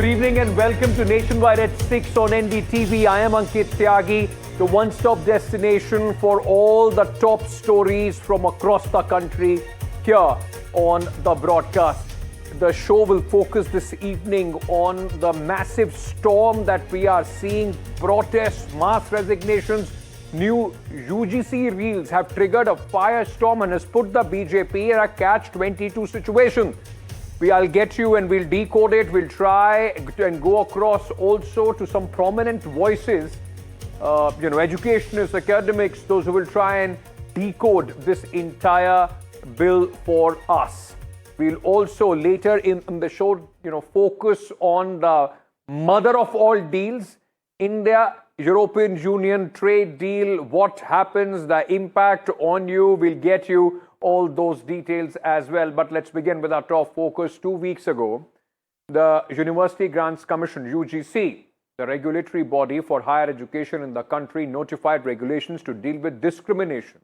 evening and welcome to Nationwide at 6 on NDTV. I am Ankit, the one-stop destination for all the top stories from across the country here on the broadcast. The show will focus this evening on the massive storm that we are seeing, protests, mass resignations. New UGC rules have triggered a firestorm and has put the BJP in a catch-22 situation. I'll get you and we'll decode it. We'll try and go across also to some prominent voices, educationists, academics, those who will try and decode this entire bill for us. We'll also later in the show, focus on the mother of all deals, India, European Union trade deal, what happens, the impact on you. We'll get you all those details as well. But let's begin with our top focus. 2 weeks ago, the University Grants Commission, UGC, the regulatory body for higher education in the country, notified regulations to deal with discrimination,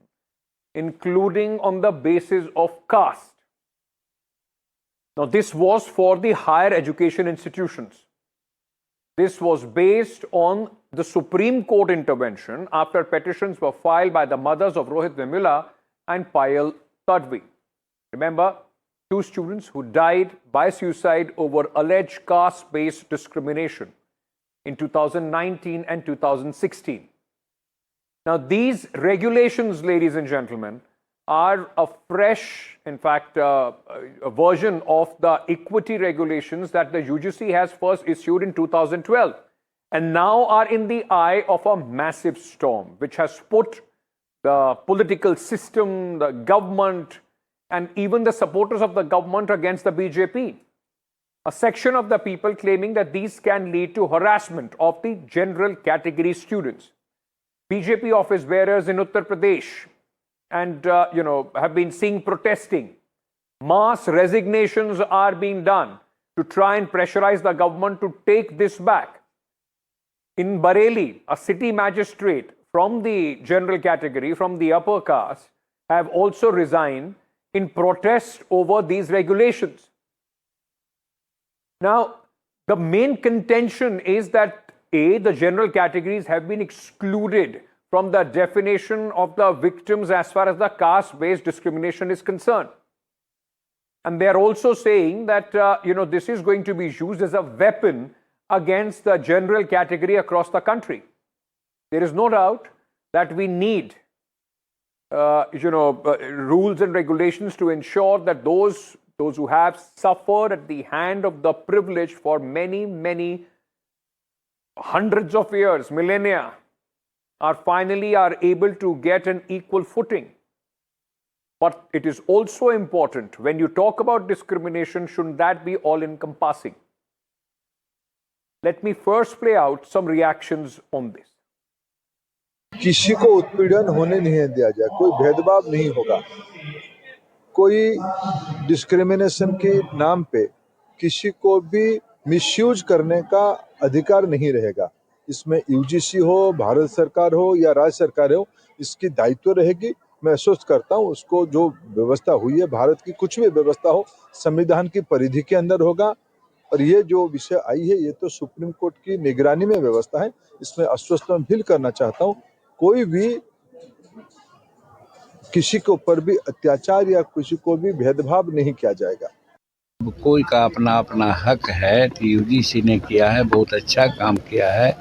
including on the basis of caste. Now, this was for the higher education institutions. This was based on the Supreme Court intervention after petitions were filed by the mothers of Rohit Vemula and Payal Tadvi. Remember, 2 students who died by suicide over alleged caste-based discrimination in 2019 and 2016. Now, these regulations, ladies and gentlemen, are a fresh, in fact, a version of the equity regulations that the UGC has first issued in 2012 and now are in the eye of a massive storm, which has put the political system, the government, and even the supporters of the government against the BJP. A section of the people claiming that these can lead to harassment of the general category students. BJP office bearers in Uttar Pradesh and, have been seen protesting. Mass resignations are being done to try and pressurize the government to take this back. In Bareilly, a city magistrate from the general category, from the upper caste, have also resigned in protest over these regulations. Now, the main contention is that the general categories have been excluded from the definition of the victims as far as the caste-based discrimination is concerned. And they are also saying that, this is going to be used as a weapon against the general category across the country. There is no doubt that we need, rules and regulations to ensure that those who have suffered at the hand of the privilege for many, many hundreds of years, millennia, are able to get an equal footing. But it is also important, when you talk about discrimination, shouldn't that be all-encompassing? Let me first play out some reactions on this. किसी को उत्पीड़न होने नहीं दिया जाए, कोई भेदभाव नहीं होगा, कोई डिस्क्रिमिनेशन के नाम पे किसी को भी मिसयूज करने का अधिकार नहीं रहेगा। इसमें यूजीसी हो, भारत सरकार हो या राज्य सरकार हो, इसकी दायित्व रहेगी। मैं आश्वस्त करता हूँ, उसको जो व्यवस्था हुई है, भारत की कुछ भी व्यवस्था हो, संविधान की परिधि के अंदर होगा। और ये जो विषय आई है, ये तो सुप्रीम कोर्ट की निगरानी में व्यवस्था है। इसमें आश्वस्त मैं फील करना चाहता हूँ, कोई भी किसी के ऊपर भी अत्याचार या किसी को भी भेदभाव नहीं किया जाएगा। कोई का अपना अपना हक है, तो यूजीसी ने किया है, बहुत अच्छा काम किया है।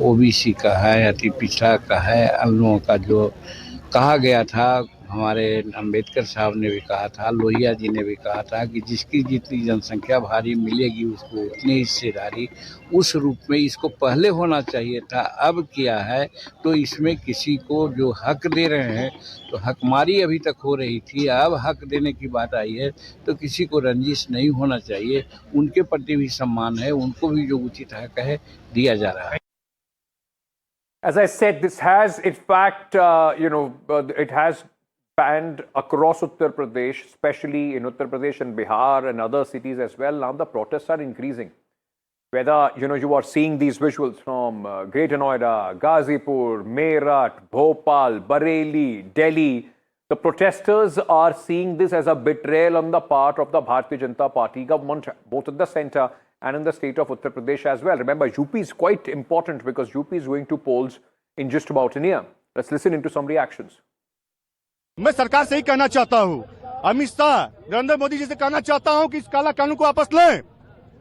ओबीसी का है, अति पिछड़ा का है, अन्य लोगों का जो कहा गया था, हमारे अम्बेडकर साहब ने भी कहा था, लोहिया जी ने भी कहा था कि जिसकी जितनी जनसंख्या भारी मिलेगी उसको उतनी हिस्सेदारी, उस रूप में इसको पहले होना चाहिए था। अब किया है तो इसमें किसी को जो हक दे रहे हैं, तो हकमारी अभी तक हो रही थी, अब हक देने की बात आई है तो किसी को रंजिश नहीं होना चाहिए। उनके प्रति भी सम्मान है, उनको भी जो उचित हक है दिया जा रहा है। As I said, this has, in fact, it has banned across Uttar Pradesh, especially in Uttar Pradesh and Bihar and other cities as well. Now the protests are increasing. Whether, you are seeing these visuals from Greater Noida, Ghazipur, Meerut, Bhopal, Bareilly, Delhi, the protesters are seeing this as a betrayal on the part of the Bharatiya Janata Party government, both at the center and in the state of Uttar Pradesh as well. Remember, UP is quite important because UP is going to polls in just about a year. Let's listen into some reactions. मैं सरकार से ही कहना चाहता हूँ, अमित शाह, नरेंद्र मोदी जी से कहना चाहता हूँ कि इस काला कानून को वापस लें,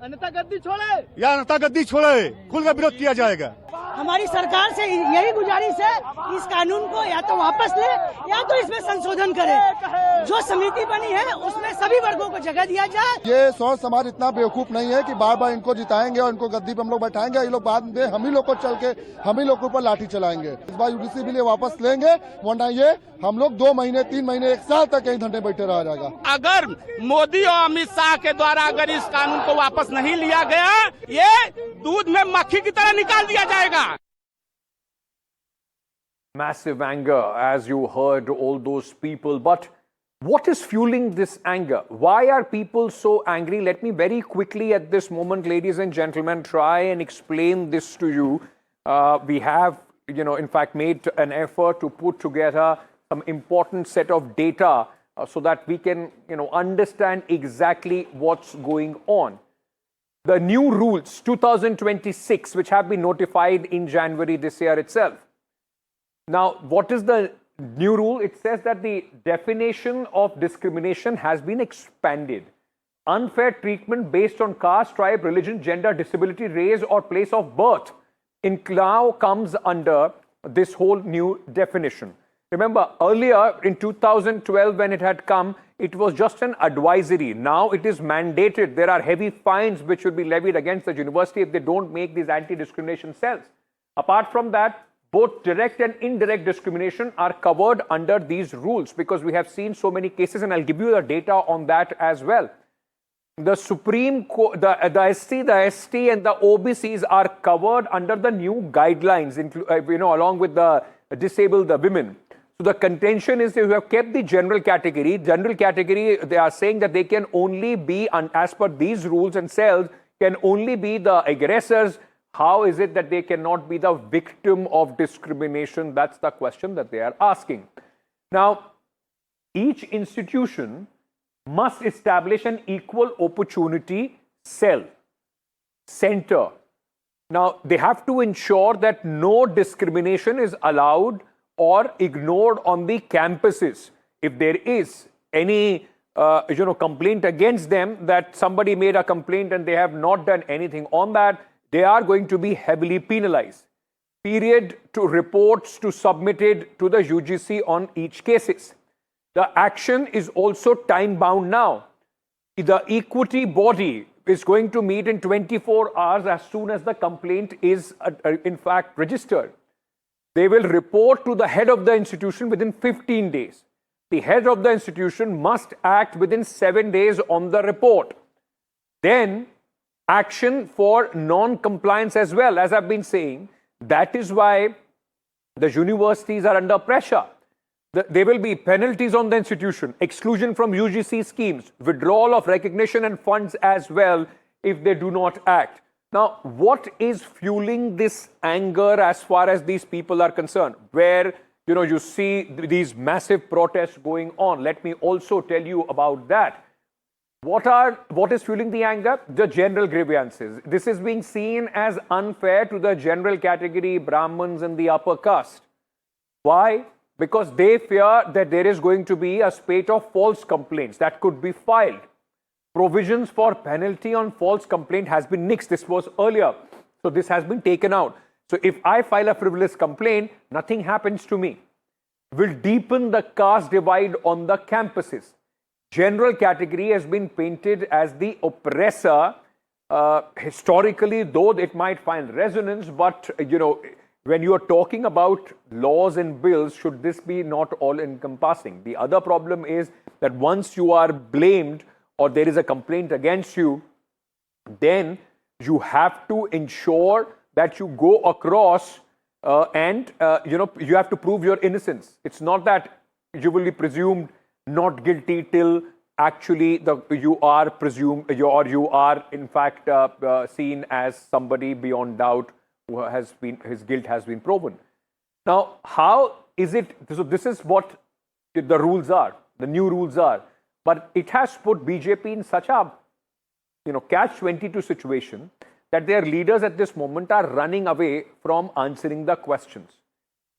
अन्यथा गद्दी छोड़े या अन्यथा गद्दी छोड़े, खुलकर विरोध किया जाएगा। हमारी सरकार से यही गुजारिश है, इस कानून को या तो वापस ले या तो इसमें संशोधन करे। जो समिति बनी है उसमें सभी वर्गों को जगह दिया जाए। ये सोच समाज इतना बेवकूफ नहीं है कि बार बार इनको जिताएंगे और इनको गद्दी पर हम लोग बैठाएंगे, ये लोग बाद में हम ही लोग को चल के हम ही लोग के ऊपर लाठी चलाएंगे। इस बार यूजीसी बिल वापस लेंगे, वरना ये हम लोग 2 महीने 3 महीने 1 साल तक यही धरने बैठे रह जाएगा। अगर मोदी और अमित शाह के द्वारा अगर इस कानून को वापस नहीं लिया गया, ये दूध में मक्खी की तरह निकाल दिया जाएगा। Massive anger, as you heard all those people. But what is fueling this anger? Why are people so angry? Let me very quickly at this moment, ladies and gentlemen, try and explain this to you. We have, in fact, made an effort to put together some important set of data so that we can, understand exactly what's going on. The new rules, 2026, which have been notified in January this year itself. Now, what is the new rule? It says that the definition of discrimination has been expanded. Unfair treatment based on caste, tribe, religion, gender, disability, race, or place of birth now comes under this whole new definition. Remember, earlier in 2012, when it had come, it was just an advisory. Now it is mandated. There are heavy fines which will be levied against the university if they don't make these anti-discrimination cells. Apart from that, both direct and indirect discrimination are covered under these rules because we have seen so many cases, and I'll give you the data on that as well. The Supreme Court, the SC, the ST and the OBCs are covered under the new guidelines, along with the disabled, the women. So the contention is that you have kept the general category. General category, they are saying that they can only be, as per these rules and cells, can only be the aggressors. How is it that they cannot be the victim of discrimination? That's the question that they are asking. Now, each institution must establish an equal opportunity cell, center. Now, they have to ensure that no discrimination is allowed or ignored on the campuses. If there is any complaint against them, that somebody made a complaint and they have not done anything on that, they are going to be heavily penalized. Period to reports to submitted to the UGC on each cases. The action is also time bound now. The equity body is going to meet in 24 hours as soon as the complaint is in fact registered. They will report to the head of the institution within 15 days. The head of the institution must act within 7 days on the report. Then action for non-compliance as well, as I've been saying. That is why the universities are under pressure. There will be penalties on the institution, exclusion from UGC schemes, withdrawal of recognition and funds as well if they do not act. Now, what is fueling this anger as far as these people are concerned? Where, you see these massive protests going on. Let me also tell you about that. What is fueling the anger? The general grievances. This is being seen as unfair to the general category, Brahmins and the upper caste. Why? Because they fear that there is going to be a spate of false complaints that could be filed. Provisions for penalty on false complaint has been nixed. This was earlier. So this has been taken out. So if I file a frivolous complaint, nothing happens to me. Will deepen the caste divide on the campuses. General category has been painted as the oppressor historically, though it might find resonance, but when you are talking about laws and bills, should this be not all encompassing? The other problem is that once you are blamed or there is a complaint against you, then you have to ensure that you go across and you have to prove your innocence. It's not that you will be presumed not guilty till actually you are presumed or you are in fact seen as somebody beyond doubt who has been, his guilt has been proven. Now, how is it? So this is what the rules are, the new rules are, but it has put BJP in such a catch-22 situation that their leaders at this moment are running away from answering the questions.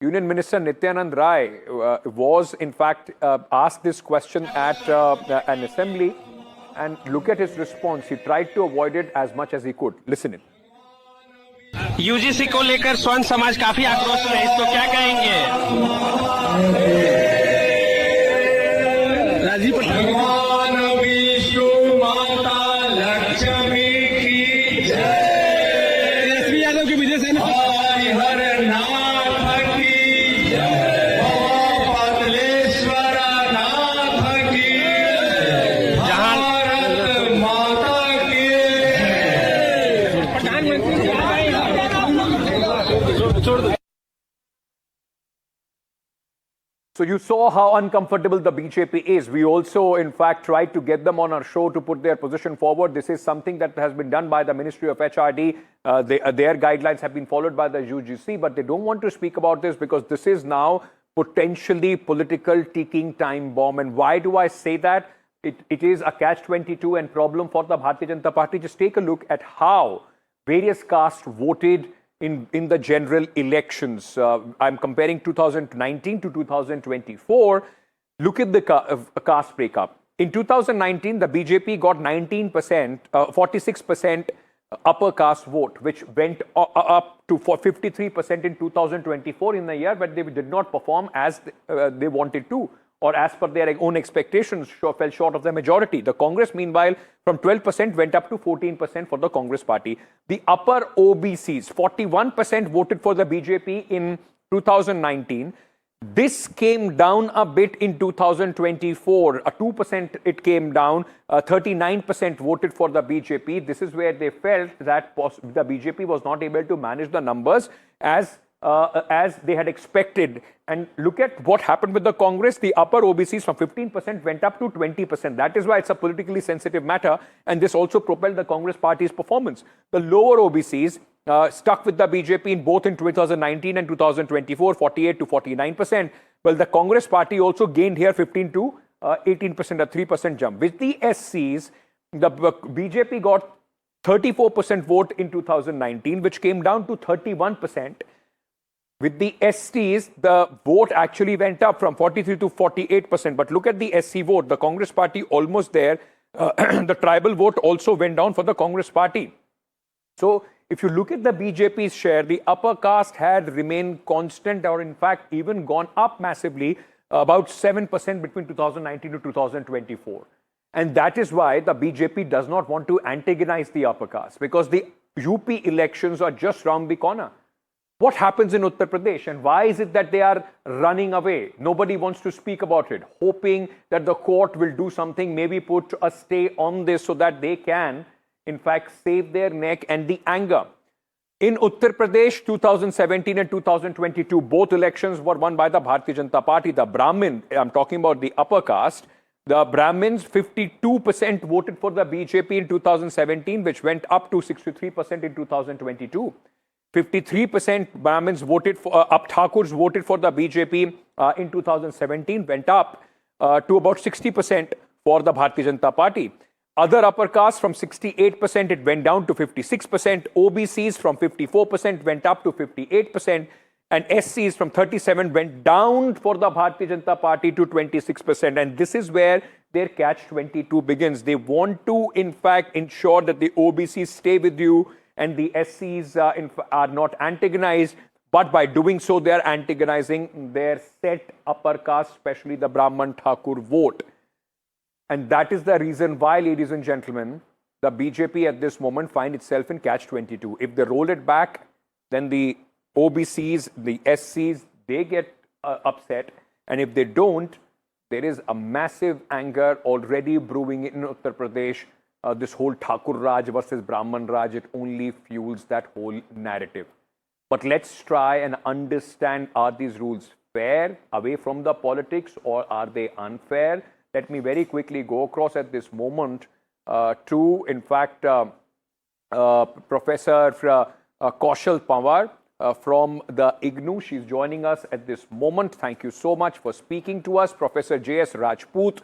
Union Minister Nityanand Rai was in fact asked this question at an assembly, and look at his response. He tried to avoid it as much as he could. Listen it. UGC को लेकर स्वर्ण समाज काफी आक्रोश में है, इसको क्या कहेंगे? राजीव भगवान विष्णु माता लक्ष्मी की जय। एसपी यादव की विजय से हर नाथ की जय। पतलेश्वर नाथ की जय। भारत माता की प्रधानमंत्री So you saw how uncomfortable the BJP is. We also, in fact, tried to get them on our show to put their position forward. This is something that has been done by the Ministry of HRD. Their guidelines have been followed by the UGC, but they don't want to speak about this because this is now potentially political ticking time bomb. And why do I say that? It is a catch-22 and problem for the Bharatiya Janata Party. Just take a look at how various castes voted in the general elections. I'm comparing 2019 to 2024. Look at the caste breakup. In 2019, the BJP got 19%, 46% upper caste vote, which went up to 53% in 2024 in the year, but they did not perform as they wanted to, or as per their own expectations, fell short of the majority. The Congress, meanwhile, from 12% went up to 14% for the Congress party. The upper OBCs, 41% voted for the BJP in 2019. This came down a bit in 2024. 2% it came down. 39% voted for the BJP. This is where they felt that the BJP was not able to manage the numbers as they had expected. And look at what happened with the Congress. The upper OBCs from 15% went up to 20%. That is why it's a politically sensitive matter. And this also propelled the Congress party's performance. The lower OBCs stuck with the BJP in both in 2019 and 2024, 48 to 49%. Well, the Congress party also gained here 15 to 18%, a 3% jump. With the SCs, the BJP got 34% vote in 2019, which came down to 31%. With the STs, the vote actually went up from 43 to 48%. But look at the SC vote. The Congress party almost there. The tribal vote also went down for the Congress party. So if you look at the BJP's share, the upper caste had remained constant, or in fact even gone up massively, about 7% between 2019 to 2024. And that is why the BJP does not want to antagonize the upper caste, because the UP elections are just round the corner. What happens in Uttar Pradesh, and why is it that they are running away? Nobody wants to speak about it, hoping that the court will do something, maybe put a stay on this so that they can, in fact, save their neck and the anger. In Uttar Pradesh, 2017 and 2022, both elections were won by the Bharatiya Janata Party. The Brahmin, I'm talking about the upper caste, the Brahmins, 52% voted for the BJP in 2017, which went up to 63% in 2022. 53% Brahmins voted for, Thakurs voted for the BJP in 2017, went up to about 60% for the Bharatiya Janata Party. Other upper castes, from 68%, it went down to 56%. OBCs from 54% went up to 58%. And SCs from 37% went down for the Bharatiya Janata Party to 26%. And this is where their catch-22 begins. They want to, in fact, ensure that the OBCs stay with you and the SCs are not antagonized. But by doing so, they are antagonizing their set upper caste, especially the Brahman Thakur vote. And that is the reason why, ladies and gentlemen, the BJP at this moment find itself in catch-22. If they roll it back, then the OBCs, the SCs, they get upset. And if they don't, there is a massive anger already brewing in Uttar Pradesh. This whole Thakur Raj versus Brahman Raj, it only fuels that whole narrative. But let's try and understand, are these rules fair, away from the politics, or are they unfair? Let me very quickly go across at this moment to, in fact, Professor Kaushal Pawar from the IGNOU. She's joining us at this moment. Thank you so much for speaking to us. Professor J.S. Rajput,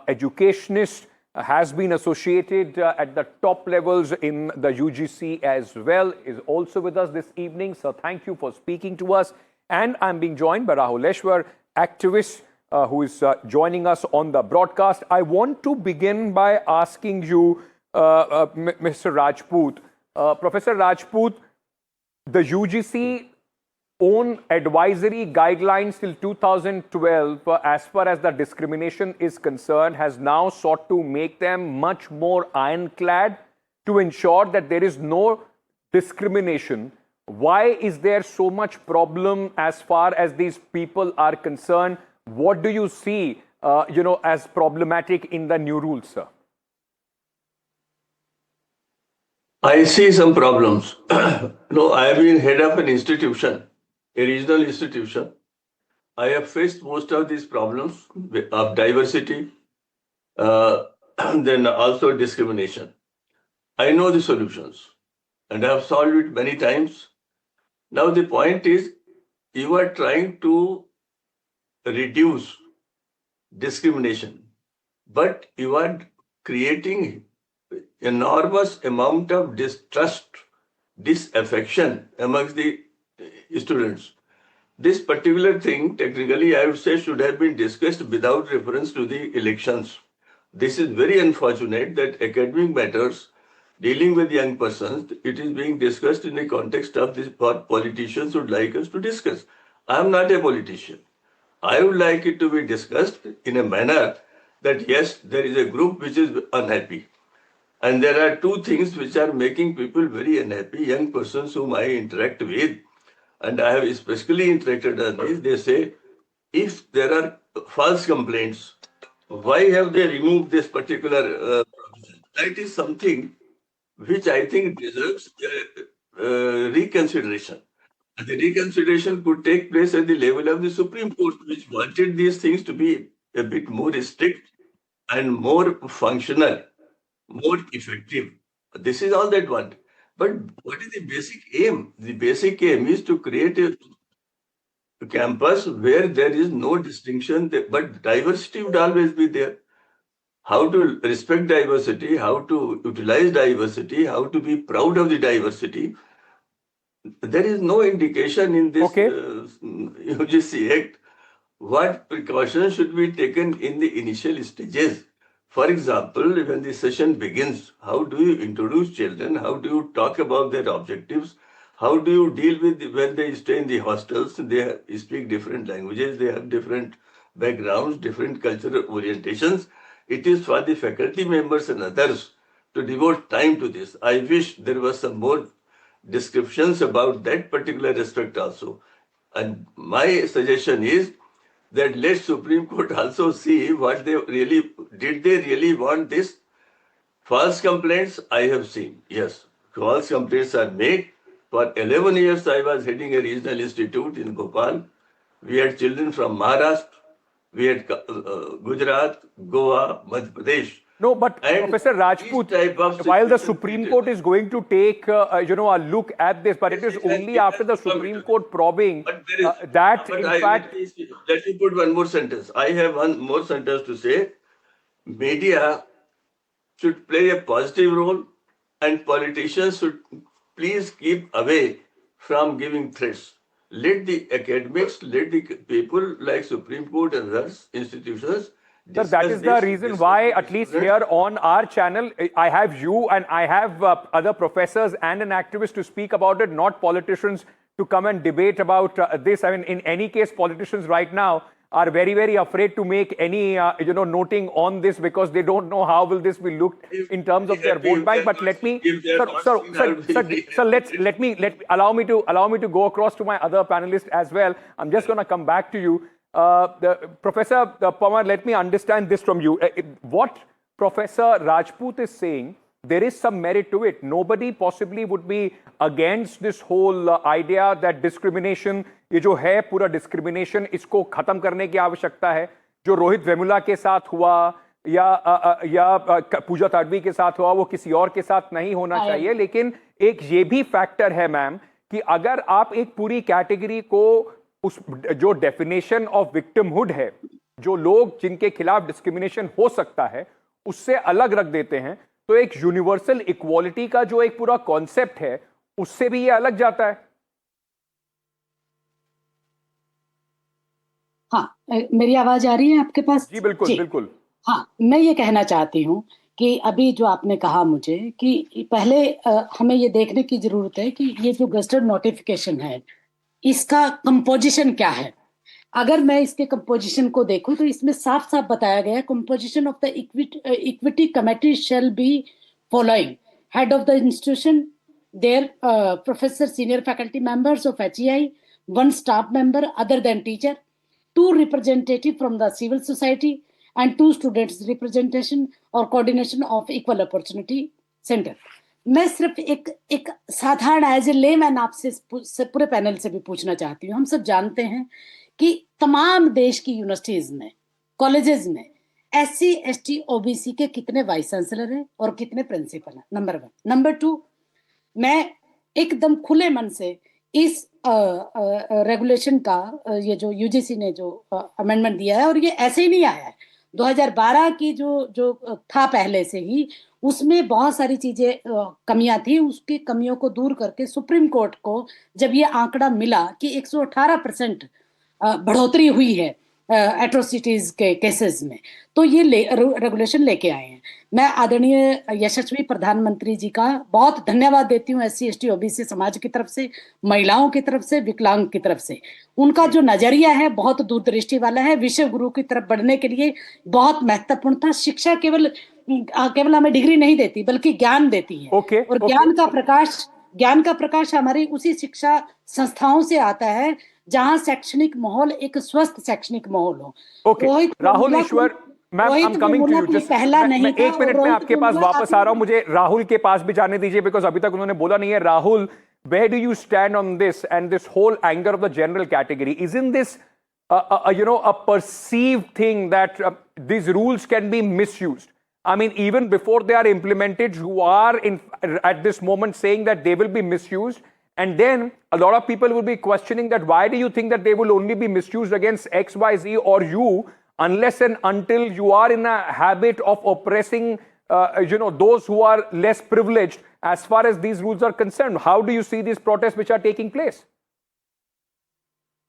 educationist, has been associated at the top levels in the UGC as well, is also with us this evening. So thank you for speaking to us. And I'm being joined by Rahul, activist who is joining us on the broadcast. I want to begin by asking you, Mr. Rajput, Professor Rajput, the UGC own advisory guidelines till 2012 as far as the discrimination is concerned has now sought to make them much more ironclad to ensure that there is no discrimination. Why is there so much problem as far as these people are concerned? What do you see, as problematic in the new rules, sir? I see some problems. I have been head of an institution, a regional institution. I have faced most of these problems of diversity, then also discrimination. I know the solutions and I have solved it many times. Now the point is, you are trying to reduce discrimination, but you are creating enormous amount of distrust, disaffection amongst the students. This particular thing, technically, I would say, should have been discussed without reference to the elections. This is very unfortunate that academic matters dealing with young persons, it is being discussed in the context of this, what politicians would like us to discuss. I am not a politician. I would like it to be discussed in a manner that, yes, there is a group which is unhappy. And there are two things which are making people very unhappy, young persons whom I interact with, and I have especially interacted on this. They say, if there are false complaints, why have they removed this particular provision? That is something which I think deserves reconsideration. And the reconsideration could take place at the level of the Supreme Court, which wanted these things to be a bit more strict and more functional, more effective. This is all that want. But what is the basic aim? The basic aim is to create a campus where there is no distinction, but diversity would always be there. How to respect diversity, how to utilize diversity, how to be proud of the diversity. There is no indication in this UGC Act what precautions should be taken in the initial stages. For example, when the session begins, how do you introduce children? How do you talk about their objectives? How do you deal with when they stay in the hostels? They speak different languages, they have different backgrounds, different cultural orientations. It is for the faculty members and others to devote time to this. I wish there was some more descriptions about that particular aspect also. And my suggestion is that let Supreme Court also see what they really, did they really want this? False complaints I have seen, yes. False complaints are made. For 11 years I was heading a regional institute in Bhopal. We had children from Maharashtra, we had Gujarat, Goa, Madhya Pradesh. No, but Professor Rajput, while the Supreme Court is going to take, a look at this, but it is only after the Supreme Court probing that, in fact... Let me put one more sentence. I have one more sentence to say. Media should play a positive role and politicians should please keep away from giving threats. Let the academics, let the people like Supreme Court and other institutions. Sir, that is the reason why, at least here on our channel, I have you and I have other professors and an activist to speak about it, not politicians to come and debate about this. I mean, in any case, politicians right now are very, very afraid to make any, noting on this because they don't know how will this be looked in terms of their vote bank. But let me, allow me to go across to my other panelists as well. I'm just going to come back to you. Professor Pawar, let me understand this from you. What Professor Rajput is saying, there is some merit to it. Nobody possibly would be against this whole idea that discrimination, ये जो है पूरा discrimination, इसको खत्म करने की आवश्यकता है. जो रोहित वेमुला के साथ हुआ या पूजा ताडवी के साथ हुआ, वो किसी और के साथ नहीं होना चाहिए. लेकिन एक ये भी फैक्टर है मैम कि अगर आप एक पूरी कैटेगरी को उस जो डेफिनेशन ऑफ विक्टिमहुड है, जो लोग जिनके खिलाफ डिस्क्रिमिनेशन हो सकता है, उससे अलग रख देते हैं तो एक यूनिवर्सल इक्वालिटी का जो एक पूरा कॉन्सेप्ट है उससे भी ये अलग जाता है। हाँ, मेरी आवाज आ रही है आपके पास? जी बिल्कुल बिल्कुल। हाँ, मैं ये कहना चाहती हूँ कि अभी जो आपने कहा मुझे कि पहले हमें ये देखने की जरूरत है कि ये जो गजटेड नोटिफिकेशन है इसका कंपोजिशन क्या है। अगर मैं इसके कंपोजिशन को देखूं तो इसमें साफ साफ बताया गया है, composition of the equity committee shall be following: head of the institution, there professor, senior faculty members of HEI, one staff member other than teacher, 2 representatives from the civil society, and 2 students representation or coordination of equal opportunity center. मैं सिर्फ एक साधारण as a layman आपसे पूरे panel से भी पूछना चाहती हूँ। हम सब जानते हैं कि तमाम देश की यूनिवर्सिटीज में, कॉलेजेस में SC ST OBC के कितने वाइस चांसलर हैं और कितने प्रिंसिपल हैं, नंबर 1। नंबर 2, मैं एकदम खुले मन से इस रेगुलेशन का ये जो UGC ने जो अमेंडमेंट दिया है, और ये ऐसे ही नहीं आया है, 2012 की जो था पहले से ही, उसमें बहुत सारी चीजें कमियां थी। उसकी कमियों को दूर करके सुप्रीम कोर्ट को जब ये आंकड़ा मिला कि 118% बढ़ोतरी हुई है एट्रोसिटीज के केसेस में, तो ये रेगुलेशन लेके आए हैं। मैं आदरणीय यशस्वी प्रधानमंत्री जी का बहुत धन्यवाद देती हूँ, SC ST OBC समाज की तरफ से, महिलाओं की तरफ से, विकलांग की तरफ से। उनका जो नजरिया है बहुत दूरदृष्टि वाला है, विश्व गुरु की तरफ बढ़ने के लिए बहुत महत्वपूर्ण था। शिक्षा केवल हमें डिग्री नहीं देती बल्कि ज्ञान देती है। और ज्ञान का प्रकाश हमारी उसी शिक्षा संस्थाओं से आता है जहां शैक्षणिक माहौल एक स्वस्थ शैक्षणिक माहौल हो। Rahul Ishwar, ma'am I am coming to you. Just पहला नहीं मैं 1 मिनट में आपके पास वापस आ रहा हूं, मुझे राहुल के पास भी जाने दीजिए बिकॉज अभी तक उन्होंने बोला नहीं है। Rahul, where do you stand on this and this whole anger of the general category? Isn't this a perceived thing that these rules can be misused? I mean, even before they are implemented, you are at this moment saying that they will be misused. And then a lot of people will be questioning that why do you think that they will only be misused against X, Y, Z or you, unless and until you are in a habit of oppressing, those who are less privileged as far as these rules are concerned. How do you see these protests which are taking place?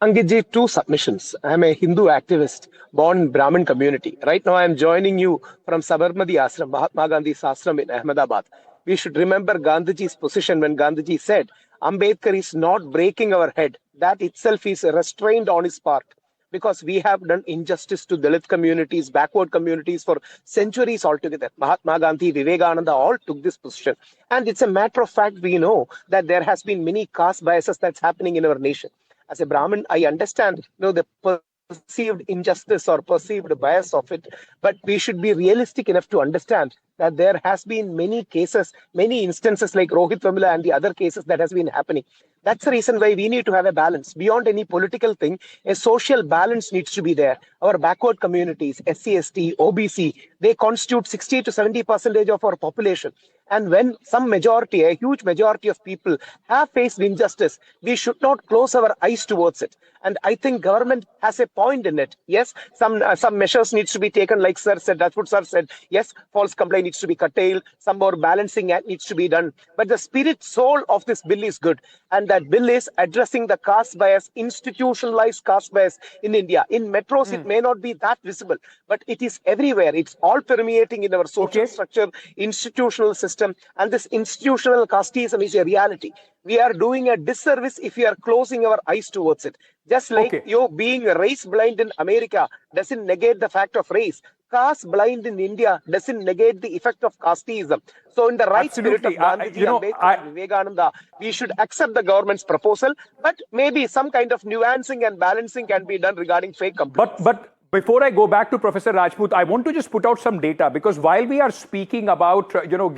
Ankitji, 2 submissions. I am a Hindu activist born in Brahmin community. Right now I am joining you from Sabarmati Ashram, Mahatma Gandhi's ashram in Ahmedabad. We should remember Gandhiji's position when Gandhiji said, Ambedkar is not breaking our head. That itself is restrained on his part. Because we have done injustice to Dalit communities, backward communities for centuries altogether. Mahatma Gandhi, Vivekananda all took this position. And it's a matter of fact, we know that there has been many caste biases that's happening in our nation. As a Brahmin, I understand the perceived injustice or perceived bias of it, but we should be realistic enough to understand that there has been many cases, many instances like Rohit Vemula and the other cases that has been happening. That's the reason why we need to have a balance. Beyond any political thing, a social balance needs to be there. Our backward communities, SC, ST, OBC, they constitute 60 to 70% of our population. And when some majority, a huge majority of people have faced injustice, we should not close our eyes towards it. And I think government has a point in it. Yes, some measures needs to be taken, like Sir said, that's what Sir said. Yes, false complaint needs to be curtailed. Some more balancing act needs to be done. But the spirit, soul of this bill is good. And that bill is addressing the caste bias, institutionalized caste bias in India. In metros, it may not be that visible, but it is everywhere. It's all permeating in our social structure, institutional system. And this institutional casteism is a reality. We are doing a disservice if we are closing our eyes towards it. Just like you being race blind in America doesn't negate the fact of race. Caste blind in India doesn't negate the effect of casteism. So in the right spirit of Gandhiji, Ambedkar, Vivekananda, we should accept the government's proposal, but maybe some kind of nuancing and balancing can be done regarding fake complaints. But before I go back to Professor Rajput, I want to just put out some data, because while we are speaking about,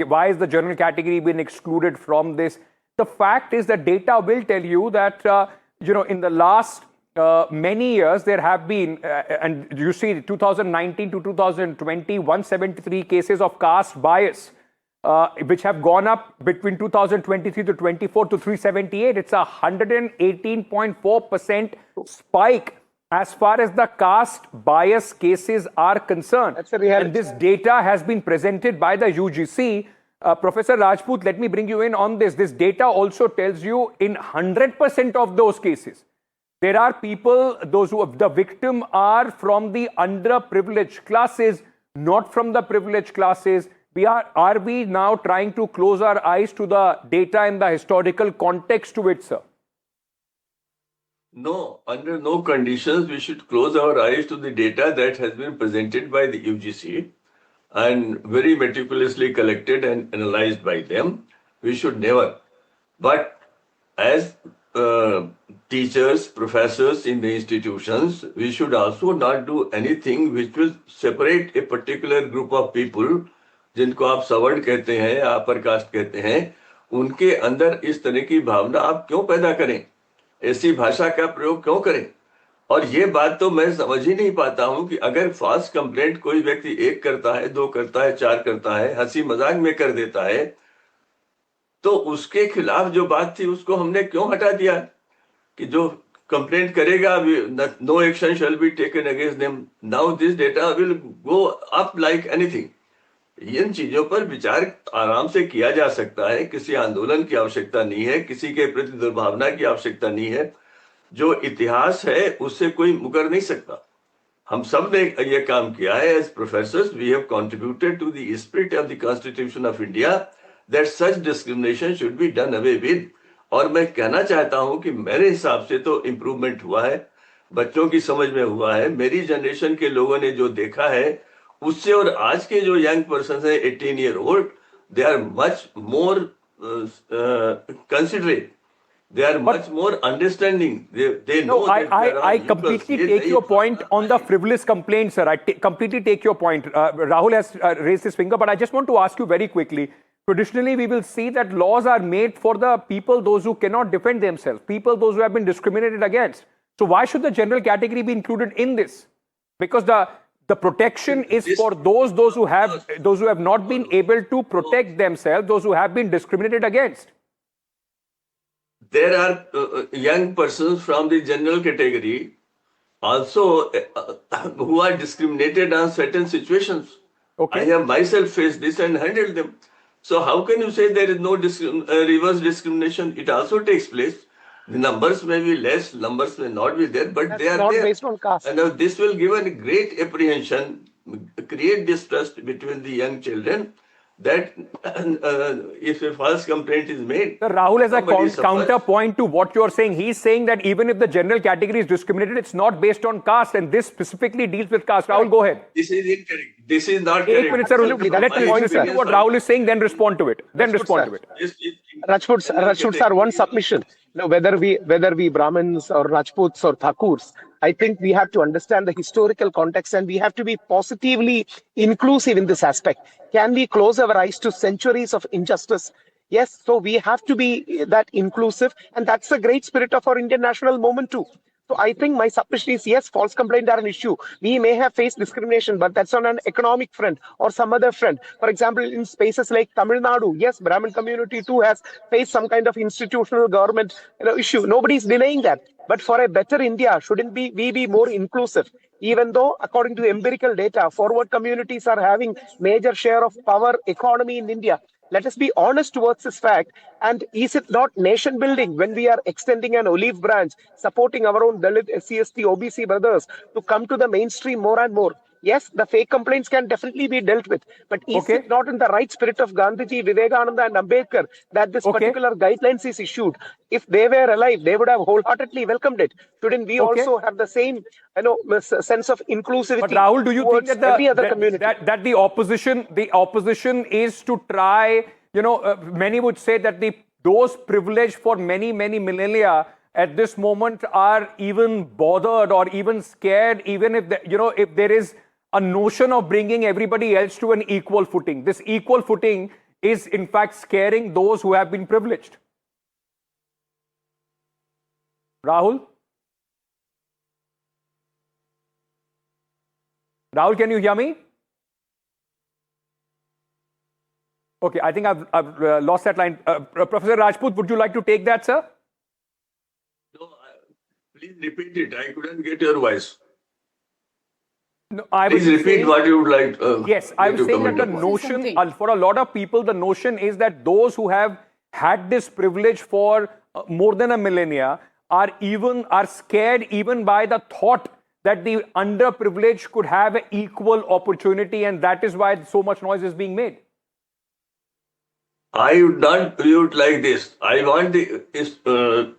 why is the general category been excluded from this, the fact is that data will tell you that, in the last many years, there have been, and you see 2019 to 2020, 173 cases of caste bias, which have gone up between 2023 to 24 to 378. It's a 118.4% spike as far as the caste bias cases are concerned. That's a reality. And this data has been presented by the UGC. Professor Rajput, let me bring you in on this. This data also tells you in 100% of those cases, there are people, those who the victim are from the underprivileged classes, not from the privileged classes. Are we now trying to close our eyes to the data and the historical context to it, sir? No, under no conditions we should close our eyes to the data that has been presented by the UGC and very meticulously collected and analyzed by them. We should never. But as teachers, professors in the institutions, we should also not do anything which will separate a particular group of people, जिनको आप सवर्ण कहते हैं, upper caste कहते हैं, उनके अंदर इस तरह की भावना आप क्यों पैदा करें? ऐसी भाषा का प्रयोग क्यों करें? और ये बात तो मैं समझ ही नहीं पाता हूं कि अगर फॉल्स कंप्लेंट कोई व्यक्ति 1 करता है, 2 करता है, 4 करता है, हंसी मजाक में कर देता है, तो उसके खिलाफ जो बात थी उसको हमने क्यों हटा दिया कि जो कंप्लेंट करेगा no action shall be taken against them, now this data will go up like anything. इन चीजों पर विचार आराम से किया जा सकता है, किसी आंदोलन की आवश्यकता नहीं है, किसी के प्रति दुर्भावना की आवश्यकता नहीं है। जो इतिहास है उससे कोई मुकर नहीं सकता। हम सब ने ये काम किया है as professors, we have contributed to the spirit of the constitution of India that such discrimination should be done away with. और मैं कहना चाहता हूं कि मेरे हिसाब से तो इम्प्रूवमेंट हुआ है, बच्चों की समझ में हुआ है, मेरी जनरेशन के लोगों ने जो देखा है उससे और आज के जो यंग पर्सन है 18 year old, they are much more considerate, they are much more understanding. They know. No, I completely take your point on the frivolous complaint, sir. I completely take your point. Rahul has raised his finger, but I just want to ask you very quickly. Traditionally, we will see that laws are made for the people, those who cannot defend themselves, people, those who have been discriminated against. So why should the general category be included in this? Because the protection is for those who have not been able to protect themselves, those who have been discriminated against. There are young persons from the general category also who are discriminated on certain situations. Okay. I have myself faced this and handled them. So how can you say there is no reverse discrimination? It also takes place. The numbers may be less, numbers may not be there, but they are not there. Based on caste. And this will give a great apprehension, create distrust between the young children, that if a false complaint is made... Sir, Rahul has a counterpoint to what you're saying. He's saying that even if the general category is discriminated, it's not based on caste, and this specifically deals with caste. Rahul, go ahead. This is incorrect. This is not correct. 8 minutes, sir. Let's listen to what Rahul is saying, then respond to it. Rajput sir, one submission. You know, whether we Brahmins or Rajputs or Thakurs, I think we have to understand the historical context and we have to be positively inclusive in this aspect. Can we close our eyes to centuries of injustice? Yes, so we have to be that inclusive, and that's the great spirit of our Indian national movement too. So I think my submission is, yes, false complaints are an issue. We may have faced discrimination, but that's on an economic front or some other front. For example, in spaces like Tamil Nadu, yes, Brahmin community too has faced some kind of institutional government issue. Nobody is denying that. But for a better India, shouldn't we be more inclusive? Even though, according to empirical data, forward communities are having major share of power economy in India. Let us be honest towards this fact. And is it not nation building when we are extending an olive branch, supporting our own Dalit, CST, OBC brothers to come to the mainstream more and more? Yes, the fake complaints can definitely be dealt with. But is it not in the right spirit of Gandhiji, Vivekananda and Ambedkar that this particular guidelines is issued? If they were alive, they would have wholeheartedly welcomed it. Shouldn't we also have the same sense of inclusivity? But Rahul, do you think that every other community? That the opposition is to try, many would say that those privileged for many millennia at this moment are even bothered or even scared, even if if there is a notion of bringing everybody else to an equal footing. This equal footing is in fact scaring those who have been privileged. Rahul? Rahul, can you hear me? Okay, I think I've lost that line. Professor Rajput, would you like to take that, sir? Please repeat it. I couldn't get your voice. No, I Please was repeat saying, what you would like. yes, I was saying that the upon. notion, for a lot of people, the notion is that those who have had this privilege for more than a millennia are scared even by the thought that the underprivileged could have an equal opportunity, and that is why so much noise is being made. I would not view it like this. I want the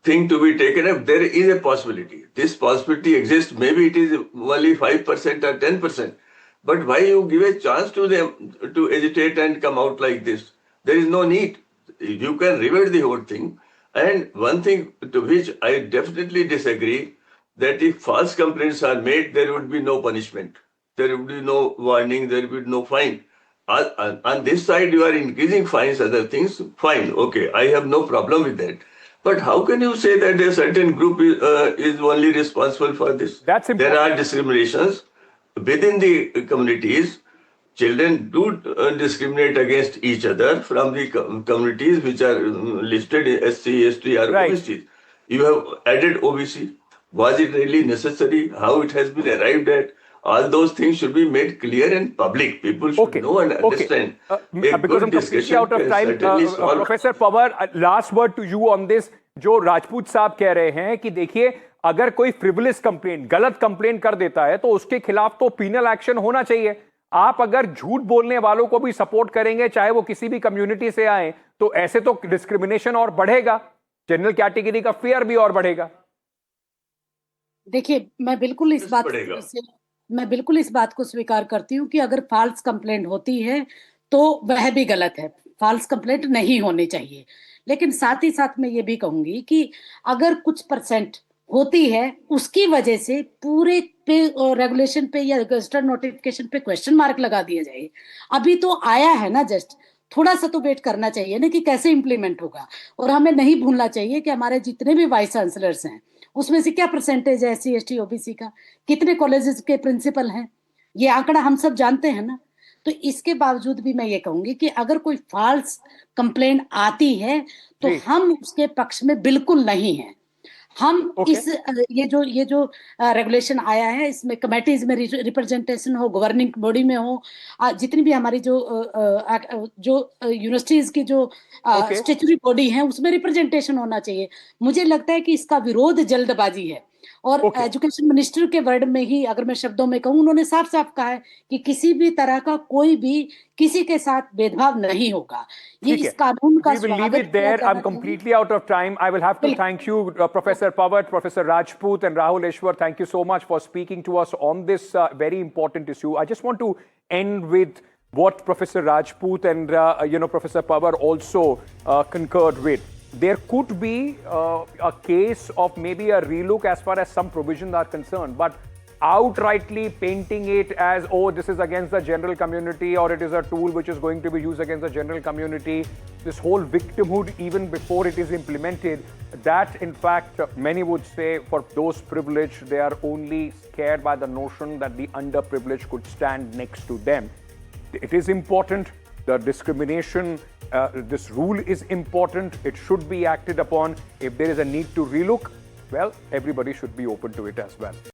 thing to be taken up. There is a possibility. This possibility exists. Maybe it is only 5% or 10%. But why you give a chance to them to agitate and come out like this? There is no need. You can revert the whole thing. And one thing to which I definitely disagree, that if false complaints are made, there would be no punishment. There would be no warning. There would be no fine. On this side, you are increasing fines, other things, fine, okay, I have no problem with that. But how can you say that a certain group is only responsible for this? That's important. There are discriminations within the communities. Children do discriminate against each other from the communities which are listed in SC, ST or Right. OBC. You have added OBC. Was it really necessary? How it has been arrived at? All those things should be made clear and public. People should know and understand. Because I'm completely out of time, Professor Pawar, last word to you on this. जो राजपूत साहब कह रहे हैं कि देखिए, अगर कोई frivolous complaint, गलत कंप्लेंट कर देता है, तो उसके खिलाफ तो पीनल एक्शन होना चाहिए. आप अगर झूठ बोलने वालों को भी सपोर्ट करेंगे, चाहे वो किसी भी कम्युनिटी से आए, तो ऐसे तो डिस्क्रिमिनेशन और बढ़ेगा, जनरल कैटेगरी का फेयर भी और बढ़ेगा. देखिए, मैं बिल्कुल इस बात को स्वीकार करती हूँ कि अगर फॉल्स कंप्लेंट होती है तो वह भी गलत है. फॉल्स कंप्लेंट नहीं होनी चाहिए. लेकिन साथ ही साथ मैं ये भी कहूंगी कि अगर कुछ परसेंट होती है, उसकी वजह से पूरे पे रेगुलेशन पे या गजटेड नोटिफिकेशन पे क्वेश्चन मार्क लगा दिया जाए. अभी तो आया है ना, जस्ट थोड़ा सा तो वेट करना चाहिए ना कि कैसे इंप्लीमेंट होगा. और हमें नहीं भूलना चाहिए कि हमारे जितने भी वाइस चांसलर्स हैं, उसमें से क्या परसेंटेज है SC, ST, OBC का, कितने कॉलेजेस के प्रिंसिपल हैं, ये आंकड़ा हम सब जानते हैं ना. तो इसके बावजूद भी मैं ये कहूंगी कि अगर कोई फॉल्स कंप्लेंट आती है तो हम उसके पक्ष में बिल्कुल नहीं हैं. हम इस ये जो रेगुलेशन आया है, इसमें कमेटीज में रिप्रेजेंटेशन हो, गवर्निंग बॉडी में हो, जितनी भी हमारी जो यूनिवर्सिटीज की जो स्टैट्यूटरी बॉडी है, उसमें रिप्रेजेंटेशन होना चाहिए. मुझे लगता है कि इसका विरोध जल्दबाजी है. और एजुकेशन मिनिस्टर के वर्ड में ही अगर मैं शब्दों में कहूं, उन्होंने साफ साफ कहा है कि किसी भी तरह का कोई भी किसी के साथ भेदभाव नहीं होगा. ये इस कानून का We will leave it there. I'm completely out of time. I will have to thank you, Professor Pawar, Professor Rajput and Rahul Eshwar. Thank you so much for speaking to us on this very important issue. I just want to end with what Professor Rajput and Professor Pawar also concurred with. There could be a case of maybe a relook as far as some provisions are concerned, but outrightly painting it as, oh, this is against the general community, or it is a tool which is going to be used against the general community, this whole victimhood even before it is implemented, that in fact many would say for those privileged, they are only scared by the notion that the underprivileged could stand next to them. It is important. The discrimination, this rule is important. It should be acted upon. If there is a need to relook, well, everybody should be open to it as well.